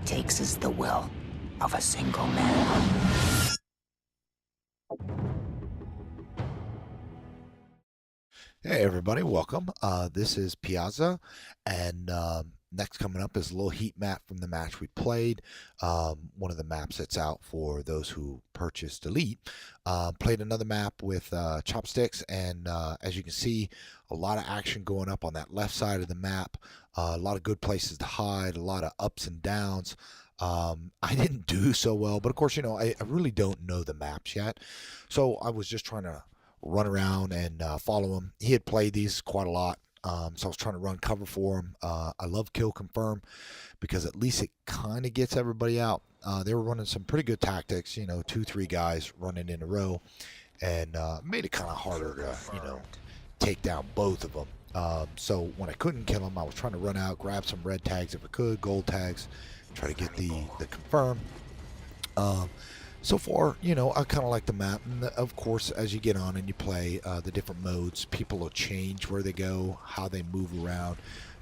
takes is the will of a single man. Hey everybody, welcome. This is Piazza, and next coming up is a little heat map from the match we played. One of the maps that's out for those who purchased Elite. Played another map with chopsticks, and as you can see, a lot of action going up on that left side of the map. A lot of good places to hide, a lot of ups and downs. I didn't do so well, but of course, I really don't know the maps yet, so I was just trying to run around and follow him. He had played these quite a lot, so I was trying to run cover for him. I love kill confirm because at least it kind of gets everybody out. They were running some pretty good tactics, 2, 3 guys running in a row, and made it kind of harder to, take down both of them. So when I couldn't kill him, I was trying to run out, grab some red tags if I could, gold tags, try to get the confirm. So far, I kind of like the map. And of course, as you get on and you play the different modes, people will change where they go, how they move around.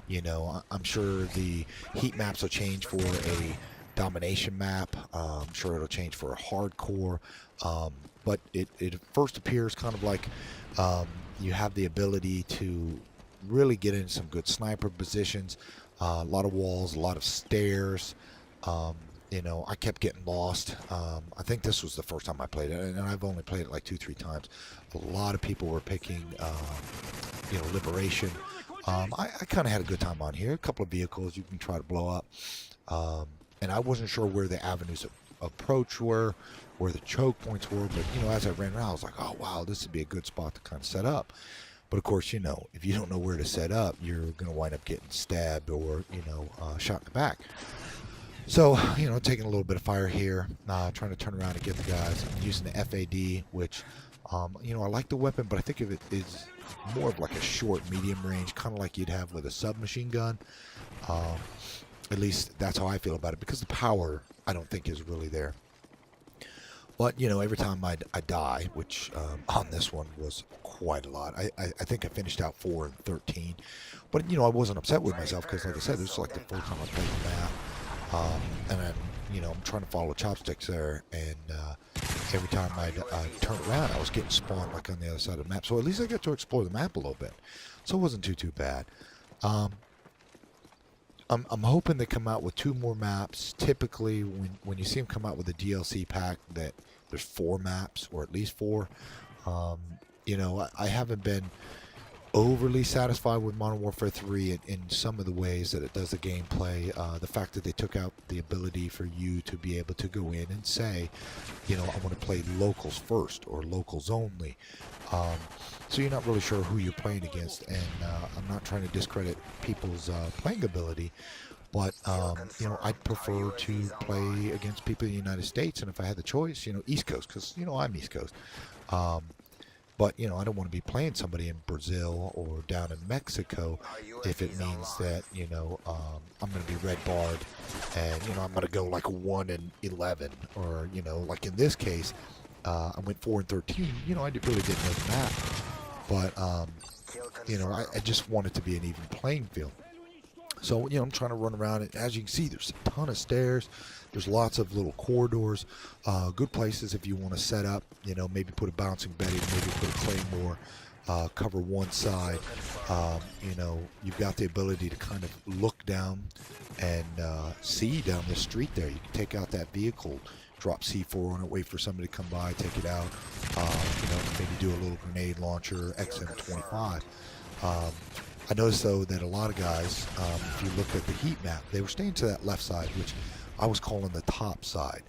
I'm sure the heat maps will change for a domination map. I'm sure it'll change for a hardcore. But it first appears kind of like you have the ability to really get in some good sniper positions. A lot of walls, a lot of stairs. I kept getting lost. I think this was the first time I played it, and I've only played it like 2, 3 times. A lot of people were picking, Liberation. I kind of had a good time on here. A couple of vehicles you can try to blow up. And I wasn't sure where the avenues of approach were, where the choke points were, but, as I ran around, I was like, oh, wow, this would be a good spot to kind of set up. But, of course, if you don't know where to set up, you're going to wind up getting stabbed or, shot in the back. So, taking a little bit of fire here, trying to turn around and get the guys. I'm using the FAD, which, I like the weapon, but I think of it as more of like a short, medium range, kind of like you'd have with a submachine gun. At least that's how I feel about it, because the power, I don't think, is really there. But, every time I die, which on this one was quite a lot. I think I finished out 4 and 13. But, I wasn't upset with myself because, like I said, this is like the first time I played the map. And then, I'm trying to follow chopsticks there, and every time I turned around, I was getting spawned like on the other side of the map. So at least I got to explore the map a little bit. So it wasn't too bad. I'm hoping they come out with 2 more maps. Typically, when you see them come out with a DLC pack, that there's 4 maps, or at least 4. I haven't been overly satisfied with Modern Warfare 3 in some of the ways that it does the gameplay. The fact that they took out the ability for you to be able to go in and say, I want to play locals first or locals only. So you're not really sure who you're playing against, and I'm not trying to discredit people's playing ability, but I'd prefer to play against people in the United States, and if I had the choice, East Coast, because I'm East Coast. But, I don't want to be playing somebody in Brazil or down in Mexico if it means that, I'm going to be red barred and, I'm going to go like 1 and 11, or, like in this case, I went 4 and 13. I really didn't know the map, but, I just want it to be an even playing field. So, I'm trying to run around, and as you can see, there's a ton of stairs. There's lots of little corridors, good places if you want to set up, maybe put a bouncing Betty, maybe put a claymore, cover one side. You've got the ability to kind of look down and see down the street there. You can take out that vehicle, drop C4 on it, wait for somebody to come by, take it out, maybe do a little grenade launcher, XM25. I noticed, though, that a lot of guys, if you look at the heat map, they were staying to that left side, which I was calling the top side,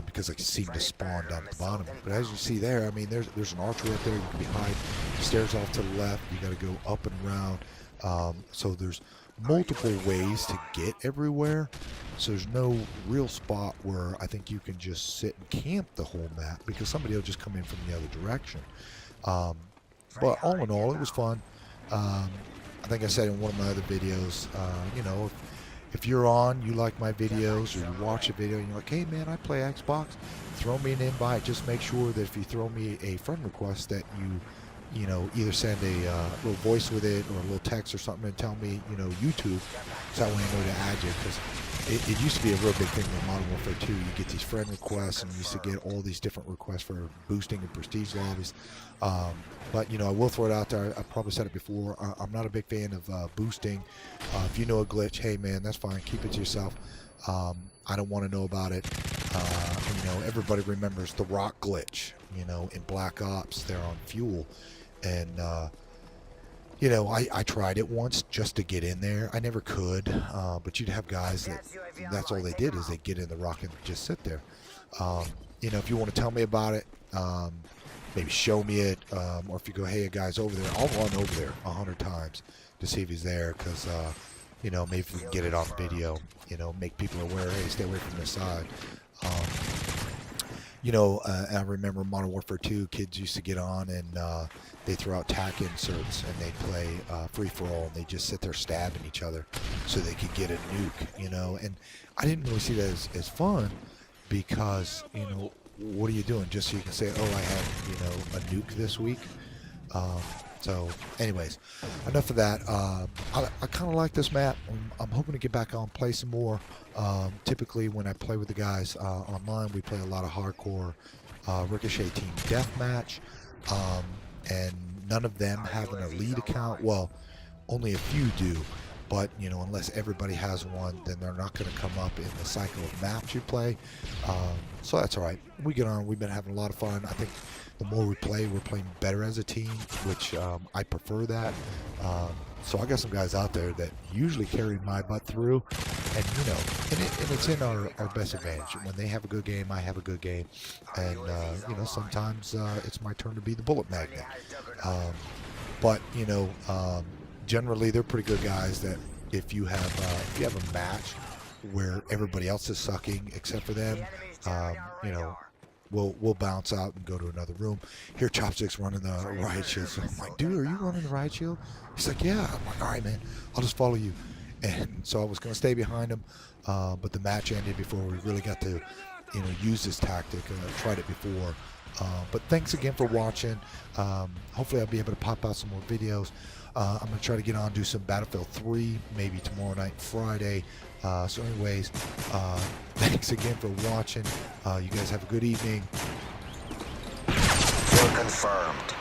because I seemed to spawn down at the bottom. But as you see there, I mean, there's an archway up there. You can be hide. Stairs off to the left. You got to go up and around. So there's multiple ways to get everywhere. So there's no real spot where I think you can just sit and camp the whole map, because somebody will just come in from the other direction. But all in all, it was fun. I think I said in one of my other videos, if you're on, you like my videos, or you watch a video and you're like, hey man, I play Xbox, throw me an invite. Just make sure that if you throw me a friend request that you either send a little voice with it or a little text or something and tell me, YouTube, so that way I know to add you, because it used to be a real big thing in Modern Warfare 2. You get these friend requests, and you used to get all these different requests for boosting and prestige lobbies. But, you know, I will throw it out there. I probably said it before. I'm not a big fan of boosting. If you know a glitch, hey, man, that's fine. Keep it to yourself. I don't want to know about it. You know, everybody remembers the rock glitch, you know, in Black Ops there on Fuel. And, you know, I tried it once just to get in there. I never could, but you'd have guys that's all they did is they get in the rock and just sit there. You know, if you want to tell me about it, maybe show me it, or if you go, hey, a guy's over there, I'll run over there 100 times to see if he's there, because, you know, maybe we can get it on video, you know, make people aware, hey, stay away from this side. You know, I remember Modern Warfare 2, kids used to get on and they throw out tack inserts and they play free-for-all, and they just sit there stabbing each other so they could get a nuke, you know. And I didn't really see that as fun, because, you know, what are you doing? Just so you can say, oh, I had, you know, a nuke this week? So, anyways, enough of that. I kind of like this map. I'm hoping to get back on, play some more. Typically, when I play with the guys online, we play a lot of hardcore Ricochet Team Deathmatch. And none of them have an elite account. Well, only a few do. But, you know, unless everybody has one, then they're not going to come up in the cycle of maps you play. So that's all right. We get on. We've been having a lot of fun. I think the more we play, we're playing better as a team, which I prefer that. So I got some guys out there that usually carry my butt through. And, you know, and it's in our best advantage. When they have a good game, I have a good game. And, you know, sometimes it's my turn to be the bullet magnet. But, you know, generally they're pretty good guys that if you have a match where everybody else is sucking except for them, you know, we'll bounce out and go to another room. Here Chopsticks running the riot shield. So I'm like, dude, are you running the riot shield? He's like, yeah. I'm like, all right, man, I'll just follow you. And so I was going to stay behind him, but the match ended before we really got to, you know, use this tactic. I tried it before. But thanks again for watching. Hopefully I'll be able to pop out some more videos. I'm going to try to get on, do some Battlefield 3, maybe tomorrow night, Friday. So anyways, thanks again for watching. You guys have a good evening. Kill confirmed.